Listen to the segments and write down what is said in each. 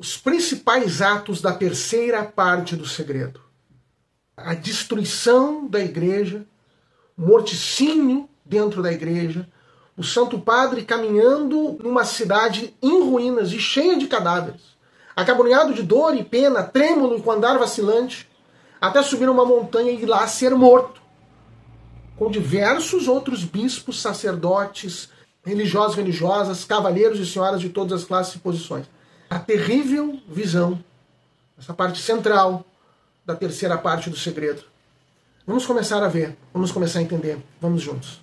os principais atos da terceira parte do segredo. A destruição da igreja, o morticínio dentro da igreja, o Santo Padre caminhando numa cidade em ruínas e cheia de cadáveres, acabrunhado de dor e pena, trêmulo e com andar vacilante, até subir uma montanha e ir lá ser morto, com diversos outros bispos, sacerdotes, religiosos, religiosas, cavalheiros e senhoras de todas as classes e posições. A terrível visão, essa parte central da terceira parte do segredo. Vamos começar a ver, vamos começar a entender, vamos juntos.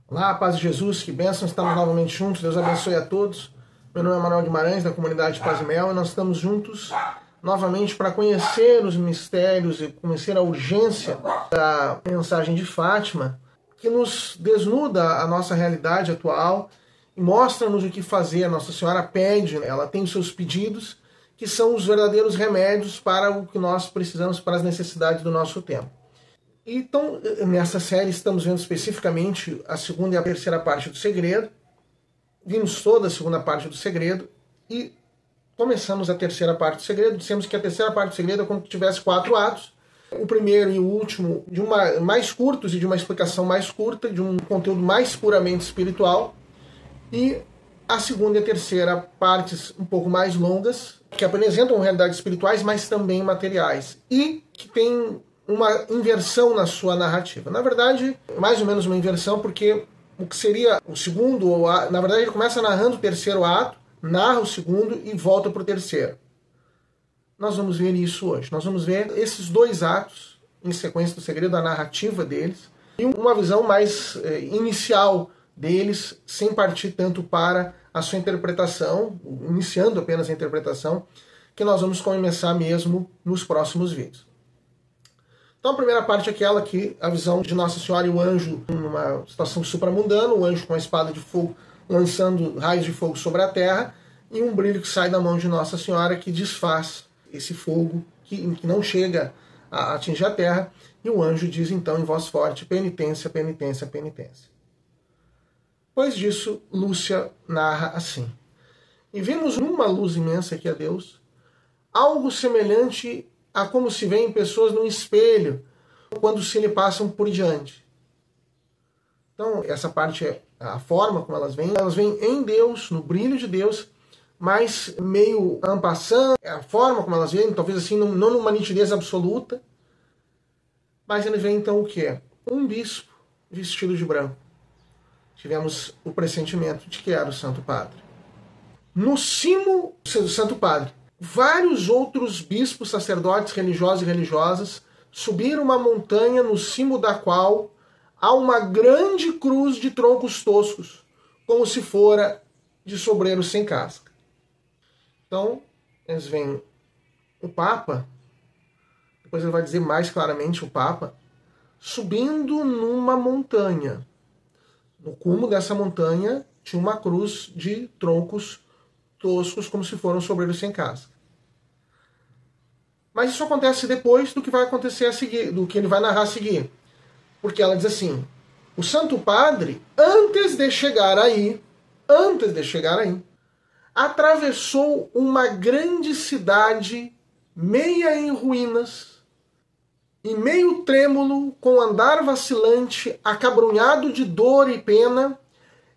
Olá, paz de Jesus, que bênção, estamos novamente juntos, Deus abençoe a todos. Meu nome é Manuel Guimarães, da comunidade Paz e Mel, e nós estamos juntos novamente para conhecer os mistérios e conhecer a urgência da mensagem de Fátima, que nos desnuda a nossa realidade atual e mostra-nos o que fazer. A Nossa Senhora pede, ela tem os seus pedidos, que são os verdadeiros remédios para o que nós precisamos, para as necessidades do nosso tempo. Então, nessa série estamos vendo especificamente a segunda e a terceira parte do segredo. Vimos toda a segunda parte do segredo e começamos a terceira parte do segredo. Dissemos que a terceira parte do segredo é como se tivesse 4 atos. O primeiro e o último mais curtos e de uma explicação mais curta, de um conteúdo mais puramente espiritual. E a segunda e a terceira partes um pouco mais longas, que apresentam realidades espirituais, mas também materiais. E que tem uma inversão na sua narrativa. Na verdade, mais ou menos uma inversão, porque o que seria o segundo, na verdade ele começa narrando o terceiro ato, narra o segundo e volta para o terceiro. Nós vamos ver isso hoje. Nós vamos ver esses 2 atos em sequência do segredo, a narrativa deles, e uma visão mais inicial deles, sem partir tanto para a sua interpretação, iniciando apenas a interpretação, que nós vamos começar mesmo nos próximos vídeos. Então a primeira parte é aquela que a visão de Nossa Senhora e o anjo numa situação supramundana, o anjo com a espada de fogo lançando raios de fogo sobre a terra, e um brilho que sai da mão de Nossa Senhora que desfaz esse fogo que não chega a atingir a terra, e o anjo diz então em voz forte: penitência, penitência, penitência. Depois disso, Lúcia narra assim: e vimos numa luz imensa que é Deus, algo semelhante a como se vê em pessoas num espelho, quando se lhe passam por diante. Então, essa parte é a forma como elas vêm em Deus, no brilho de Deus, mas meio en passant, é a forma como elas vêm, talvez assim, não numa nitidez absoluta, mas ele vê então o que? Um bispo vestido de branco. Tivemos o pressentimento de que era o Santo Padre. No cimo do Santo Padre, vários outros bispos, sacerdotes, religiosos e religiosas subiram uma montanha no cimo da qual há uma grande cruz de troncos toscos, como se fora de sobreiro sem casca. Então, eles veem o Papa, depois ele vai dizer mais claramente o Papa, subindo numa montanha. No cume dessa montanha tinha uma cruz de troncos toscos, como se foram sobreiros sem casca. Mas isso acontece depois do que vai acontecer a seguir, do que ele vai narrar a seguir. Porque ela diz assim: o Santo Padre, antes de chegar aí, atravessou uma grande cidade meia em ruínas e meio trêmulo, com andar vacilante, acabrunhado de dor e pena,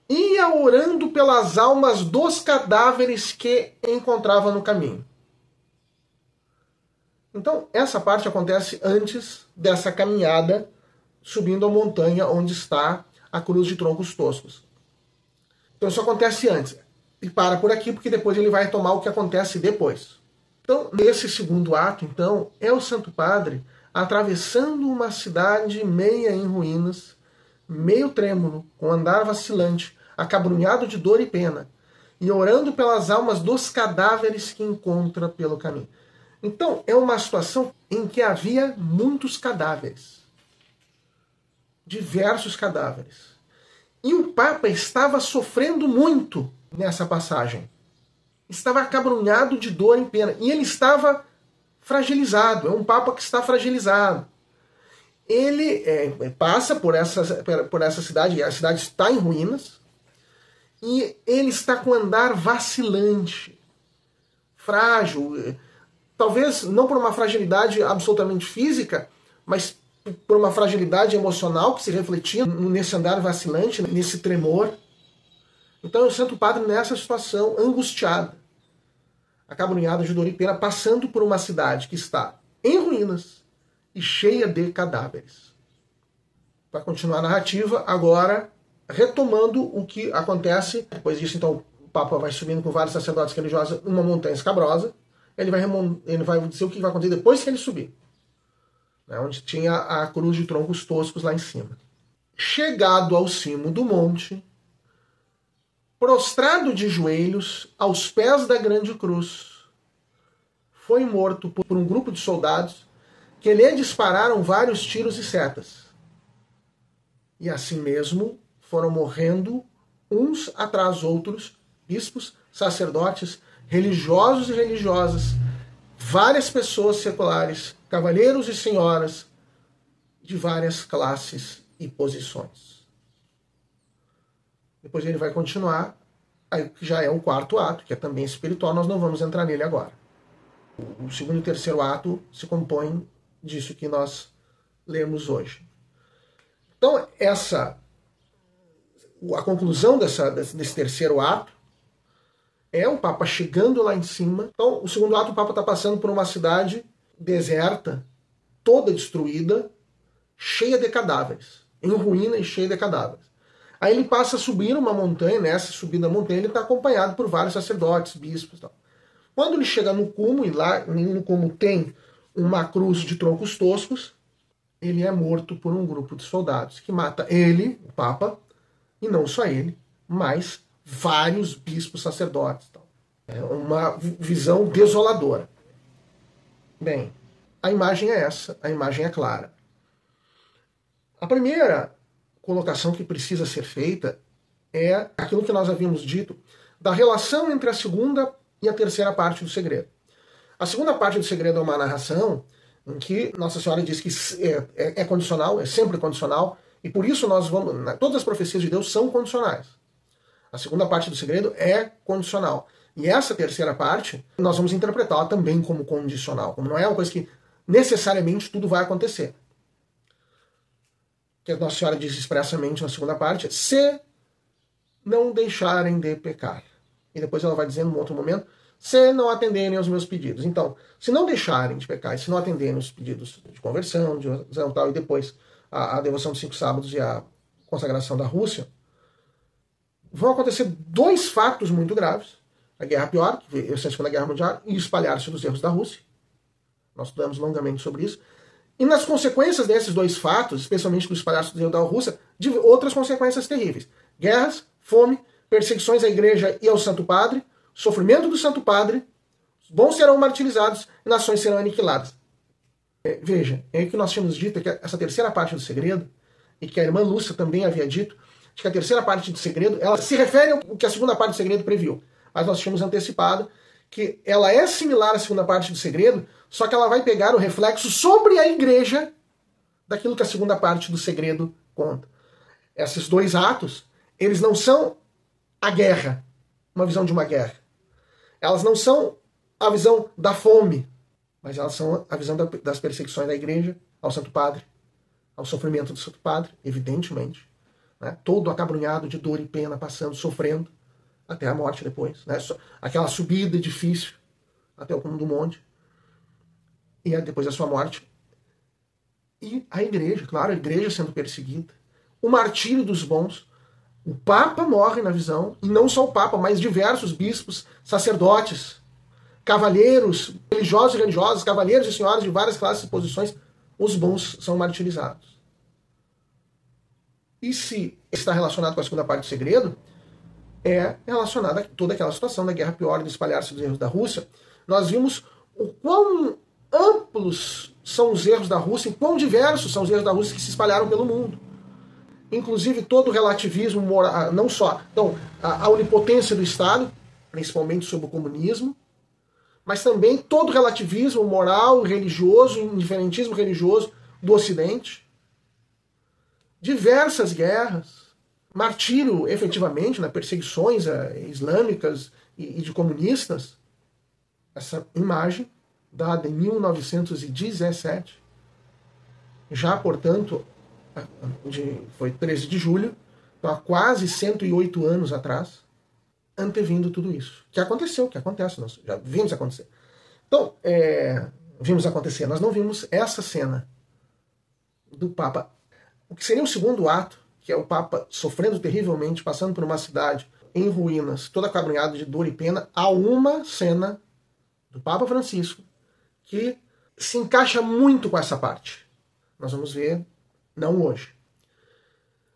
ia orando pelas almas dos cadáveres que encontrava no caminho. Então, essa parte acontece antes dessa caminhada, subindo a montanha onde está a cruz de troncos toscos. Então, isso acontece antes. E para por aqui, porque depois ele vai tomar o que acontece depois. Então, nesse segundo ato, então, é o Santo Padre atravessando uma cidade meia em ruínas, meio trêmulo, com andar vacilante, acabrunhado de dor e pena, e orando pelas almas dos cadáveres que encontra pelo caminho. Então, é uma situação em que havia muitos cadáveres. Diversos cadáveres. E o Papa estava sofrendo muito nessa passagem. Estava acabrunhado de dor e pena. E ele estava fragilizado. É um Papa que está fragilizado. ele passa por essa cidade, e a cidade está em ruínas, e ele está com andar vacilante, frágil, talvez não por uma fragilidade absolutamente física, mas por uma fragilidade emocional que se refletia nesse andar vacilante, nesse tremor. Então o Santo Padre nessa situação, angustiada, acabrunhada de dor e pena, passando por uma cidade que está em ruínas e cheia de cadáveres. Para continuar a narrativa, agora retomando o que acontece. Depois disso, então, o Papa vai subindo com vários sacerdotes religiosos numa montanha escabrosa. Ele vai dizer o que vai acontecer depois que ele subir, né, onde tinha a cruz de troncos toscos lá em cima. Chegado ao cimo do monte, prostrado de joelhos aos pés da grande cruz, foi morto por um grupo de soldados que lhe dispararam vários tiros e setas. E assim mesmo foram morrendo uns atrás outros, bispos, sacerdotes, religiosos e religiosas, várias pessoas seculares, cavalheiros e senhoras de várias classes e posições. Depois ele vai continuar, aí que já é o quarto ato, que é também espiritual, nós não vamos entrar nele agora. O segundo e o terceiro ato se compõem disso que nós lemos hoje. Então, a conclusão desse terceiro ato é o Papa chegando lá em cima. Então, o segundo ato, o Papa está passando por uma cidade deserta, toda destruída, cheia de cadáveres, em ruína e cheia de cadáveres. Aí ele passa a subir uma montanha, nessa subida da montanha ele está acompanhado por vários sacerdotes, bispos e tal. Quando ele chega no cume, e lá no cume tem uma cruz de troncos toscos, ele é morto por um grupo de soldados que mata ele, o Papa, e não só ele, mas vários bispos sacerdotes. É uma visão desoladora. Bem, a imagem é essa, a imagem é clara. A primeira colocação que precisa ser feita é aquilo que nós havíamos dito da relação entre a segunda e a terceira parte do segredo. A segunda parte do segredo é uma narração em que Nossa Senhora diz que é condicional, é sempre condicional, e por isso todas as profecias de Deus são condicionais. A segunda parte do segredo é condicional. E essa terceira parte, nós vamos interpretá-la também como condicional, como não é uma coisa que necessariamente tudo vai acontecer. Que a Nossa Senhora diz expressamente na segunda parte, se não deixarem de pecar. E depois ela vai dizendo, em outro momento, se não atenderem aos meus pedidos. Então, se não deixarem de pecar, e se não atenderem os pedidos de conversão, de oração, tal, e depois a devoção dos 5 sábados e a consagração da Rússia, vão acontecer 2 fatos muito graves. A Guerra Pior, que veio a Segunda Guerra Mundial, e espalhar-se dos erros da Rússia. Nós estudamos longamente sobre isso. E nas consequências desses 2 fatos, especialmente do espalhar-se dos erros da Rússia, de outras consequências terríveis. Guerras, fome, perseguições à Igreja e ao Santo Padre, sofrimento do Santo Padre, os bons serão martirizados e nações serão aniquiladas. Veja, é o que nós tínhamos dito, é que essa terceira parte do segredo, e que a irmã Lúcia também havia dito, de que a terceira parte do segredo, ela se refere ao que a segunda parte do segredo previu. Mas nós tínhamos antecipado que ela é similar à segunda parte do segredo, só que ela vai pegar o reflexo sobre a Igreja daquilo que a segunda parte do segredo conta. Esses 2 atos, eles não são a guerra, uma visão de uma guerra. Elas não são a visão da fome, mas elas são a visão das perseguições da Igreja ao Santo Padre, ao sofrimento do Santo Padre, evidentemente, né? Todo acabrunhado de dor e pena, passando, sofrendo, até a morte depois. Né? Aquela subida difícil até o cume do monte, e depois da sua morte. E a Igreja, claro, a Igreja sendo perseguida, o martírio dos bons. O Papa morre na visão, e não só o Papa, mas diversos bispos, sacerdotes, cavalheiros, religiosos e religiosas, cavalheiros e senhoras de várias classes e posições, os bons são martirizados. E se está relacionado com a segunda parte do segredo, é relacionada a toda aquela situação da Guerra Pior, do espalhar-se dos erros da Rússia. Nós vimos o quão amplos são os erros da Rússia e quão diversos são os erros da Rússia que se espalharam pelo mundo. Inclusive todo o relativismo moral, não só então, a onipotência do Estado, principalmente sob o comunismo, mas também todo o relativismo moral e religioso, indiferentismo religioso do Ocidente, diversas guerras, martírio efetivamente, né, perseguições islâmicas e de comunistas. Essa imagem, dada em 1917, já, portanto, foi 13 de julho, então há quase 108 anos atrás, antevindo tudo isso. Que aconteceu, que acontece, nós já vimos acontecer. Então, vimos acontecer, nós não vimos essa cena do Papa. O que seria o segundo ato, que é o Papa sofrendo terrivelmente, passando por uma cidade em ruínas, toda acabrunhada de dor e pena, há uma cena do Papa Francisco que se encaixa muito com essa parte. Nós vamos ver, não hoje.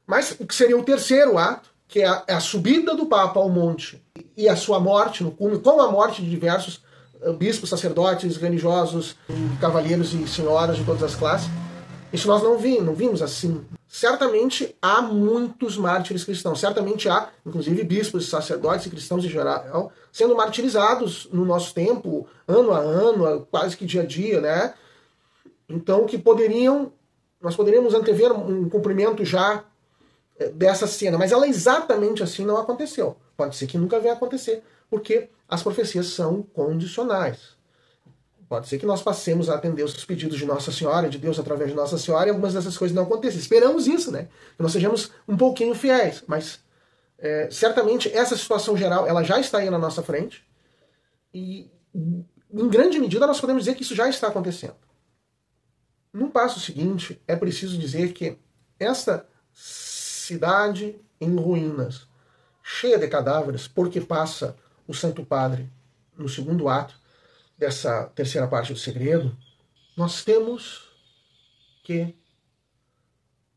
Mas o que seria o terceiro ato, que é a subida do Papa ao monte e a sua morte no cume, com a morte de diversos bispos, sacerdotes, religiosos, cavalheiros e senhoras de todas as classes. Isso nós não vimos assim. Certamente há muitos mártires cristãos, certamente há, inclusive, bispos, sacerdotes e cristãos em geral, sendo martirizados no nosso tempo, ano a ano, quase que dia a dia, né? Então, nós poderíamos antever um cumprimento já dessa cena, mas ela exatamente assim não aconteceu. Pode ser que nunca venha a acontecer, porque as profecias são condicionais. Pode ser que nós passemos a atender os pedidos de Nossa Senhora, de Deus através de Nossa Senhora, e algumas dessas coisas não aconteçam. Esperamos isso, né? Que nós sejamos um pouquinho fiéis, mas certamente essa situação geral ela já está aí na nossa frente, e em grande medida nós podemos dizer que isso já está acontecendo. No passo seguinte, é preciso dizer que esta cidade em ruínas, cheia de cadáveres, porque passa o Santo Padre no segundo ato dessa terceira parte do segredo, nós temos que...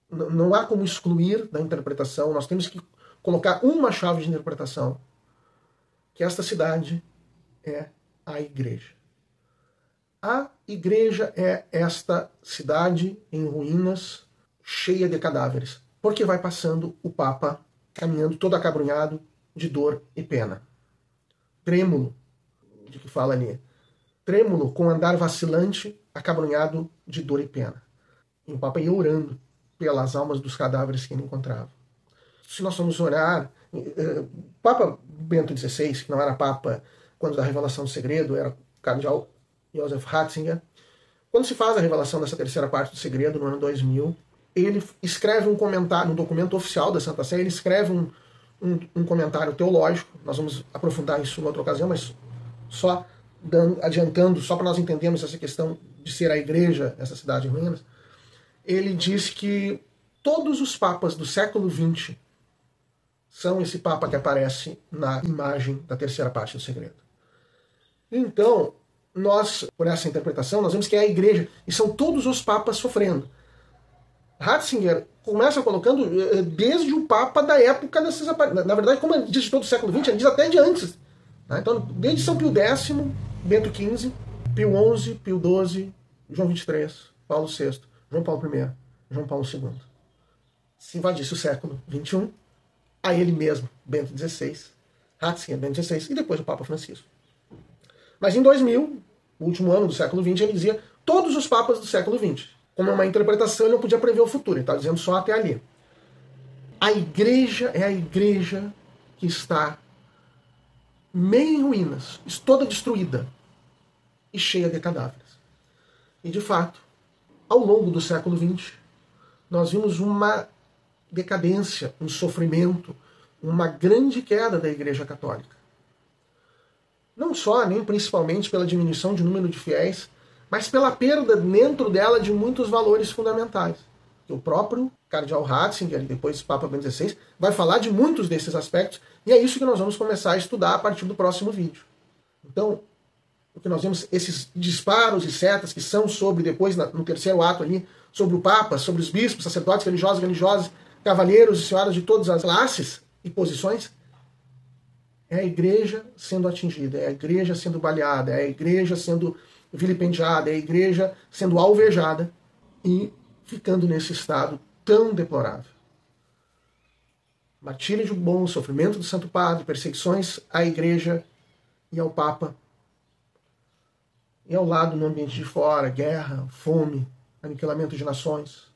Não há como excluir da interpretação, nós temos que colocar uma chave de interpretação, que esta cidade é a igreja. A igreja é esta cidade em ruínas, cheia de cadáveres, porque vai passando o Papa caminhando todo acabrunhado de dor e pena. Trêmulo, de que fala ali. Trêmulo, com andar vacilante, acabrunhado de dor e pena. E o Papa ia orando pelas almas dos cadáveres que ele encontrava. Se nós formos orar... O Papa Bento XVI, que não era Papa quando da revelação do segredo, era o cardeal Joseph Ratzinger. Quando se faz a revelação dessa terceira parte do segredo, no ano 2000, ele escreve um comentário, no documento oficial da Santa Sé, ele escreve um comentário teológico. Nós vamos aprofundar isso em outra ocasião, mas só adiantando, só para nós entendermos essa questão de ser a igreja, essa cidade em ruínas. Ele diz que todos os papas do século XX são esse papa que aparece na imagem da terceira parte do segredo. Então, nós, por essa interpretação, nós vemos que é a igreja, e são todos os papas sofrendo. Ratzinger começa colocando desde o papa da época dessas aparições. Na verdade, como ele diz de todo o século XX, ele diz até de antes. Então, desde São Pio X, Bento XV, Pio XI, Pio XII, João XXIII, Paulo VI, João Paulo I, João Paulo II. Se invadisse o século XXI, a ele mesmo, Bento XVI, Ratzinger, Bento XVI, e depois o Papa Francisco. Mas em 2000, o último ano do século XX, ele dizia todos os papas do século XX. Como uma interpretação, ele não podia prever o futuro, ele estava dizendo só até ali. A igreja é a igreja que está meio em ruínas, toda destruída e cheia de cadáveres. E de fato, ao longo do século XX, nós vimos uma decadência, um sofrimento, uma grande queda da Igreja Católica. Não só, nem principalmente pela diminuição de número de fiéis, mas pela perda dentro dela de muitos valores fundamentais. O próprio cardeal Ratzinger, e depois o Papa Bento XVI, vai falar de muitos desses aspectos, e é isso que nós vamos começar a estudar a partir do próximo vídeo. Então, o que nós vemos, esses disparos e setas que são sobre, depois, no terceiro ato ali, sobre o Papa, sobre os bispos, sacerdotes, religiosos, cavalheiros e senhoras de todas as classes e posições, é a igreja sendo atingida, é a igreja sendo baleada, é a igreja sendo vilipendiada, é a igreja sendo alvejada e ficando nesse estado tão deplorável. Martírio de bom, sofrimento do Santo Padre, perseguições à igreja e ao Papa. E ao lado, no ambiente de fora, guerra, fome, aniquilamento de nações.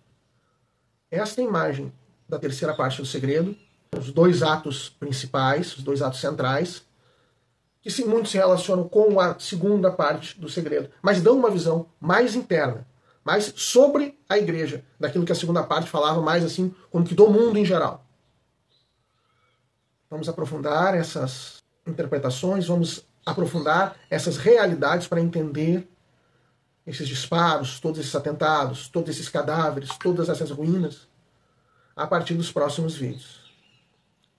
esta imagem da terceira parte do segredo, os dois atos principais, os dois atos centrais, que muito se relacionam com a segunda parte do segredo, mas dão uma visão mais interna, mais sobre a igreja, daquilo que a segunda parte falava mais assim, como que do mundo em geral. Vamos aprofundar essas interpretações, vamos aprofundar essas realidades para entender esses disparos, todos esses atentados, todos esses cadáveres, todas essas ruínas, a partir dos próximos vídeos.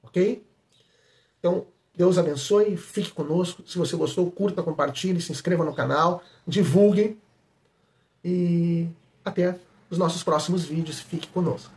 Ok? Então, Deus abençoe, fique conosco. Se você gostou, curta, compartilhe, se inscreva no canal, divulguem. E até os nossos próximos vídeos. Fique conosco.